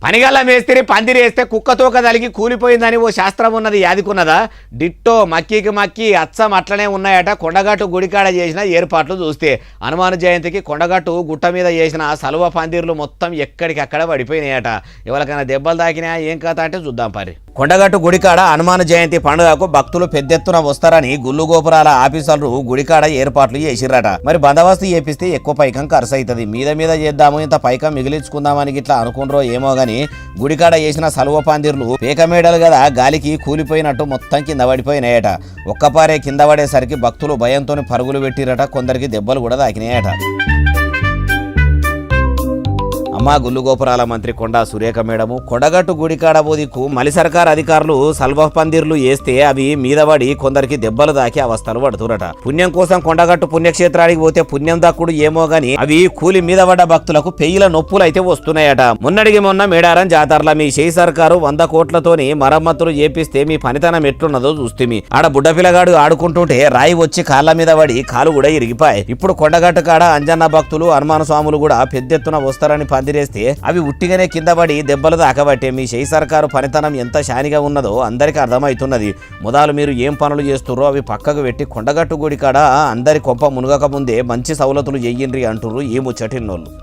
పనిగల్ల మేస్త్రి పందిరి వేస్తే కుక్కతోక తలిగి కూలిపోయిందని ఓ శాస్త్రం ఉన్నది యాదికున్నదా? డిట్టో మక్కికి మక్కి అచ్చం అట్లనే ఉన్నాయట. కొండగట్టు గుడికాడ చేసిన ఏర్పాట్లు చూస్తే హనుమాన్ జయంతికి కొండగట్టు గుట్ట మీద చేసిన సలువ పందిర్లు మొత్తం ఎక్కడికక్కడ పడిపోయినాయట. ఎవరికైనా దెబ్బలు తాకినా ఏం కథ అంటే చూద్దాం పరి. కొండగట్టు గుడికాడ హనుమాన్ జయంతి పండుగకు భక్తులు పెద్దెత్తున వస్తారని గుళ్ళు గోపురాల ఆఫీసర్లు గుడికాడ ఏర్పాట్లు చేసిర్రట. మరి బందోబస్తు చేపిస్తే ఎక్కువ పైకం ఖర్చు అవుతుంది. మీద చేద్దాము, ఇంత పైకం మిగిలించుకుందామని ఇట్లా అనుకుండ్రో ఏమో గాని గుడికాడ చేసిన సలువ పందిర్లు పేకమేడలు కదా గాలికి కూలిపోయినట్టు మొత్తం కింద పడిపోయినాయట. ఒక్కపారే కింద పడేసరికి భక్తులు భయంతో పరుగులు పెట్టిరట. కొందరికి దెబ్బలు కూడా తాకినాయట. అమ్మా గుళ్ళు గోపురాల మంత్రి కొండా సురేఖ మేడము కొండగట్టు గుడికాడ బోదికు మలి సర్కార్ అధికారులు సల్వ పందిర్లు వేస్తే అవి మీద పడి కొందరికి దెబ్బలు దాకి అవస్థలు పడుతురట. పుణ్యం కోసం కొండగట్టు పుణ్యక్షేత్రానికి పోతే పుణ్యం దక్కుడు ఏమో గాని అవి కూలి మీద పడ్డ భక్తులకు పెయిల నొప్పులు అయితే వస్తున్నాయట. మొన్నటికి మొన్న మేడారం జాతరల మీ షేయి సర్కారు 100 కోట్లతోని మరమ్మతులు చేపిస్తే మీ పనితనం ఎట్లున్నదో చూస్తే ఆడ బుడ్డ పిల్లగాడు ఆడుకుంటుంటే రాయి వచ్చి కాళ్ళ మీద పడి కాలు కూడా ఇరిగిపాయి. ఇప్పుడు కొండగట్టు కాడ అంజన్న భక్తులు హనుమాన స్వాములు కూడా పెద్దెత్తున వస్తారని పందిరేస్తే అవి ఉట్టిగానే కింద పడి దెబ్బలు దాకబట్టే మీ షేయి సర్కారు పనితనం ఎంత శానిగా ఉన్నదో అందరికీ అర్థమవుతున్నది. మొదలు మీరు ఏం పనులు చేస్తుర్రో అవి పక్కకు పెట్టి కొండగట్టు గుడి కాడ అందరి కొంప మునగక ముందే మంచి సౌలతులు చెయ్యండ్రి అంటుర్రు ఈ ముచ్చటిన్నోళ్ళు.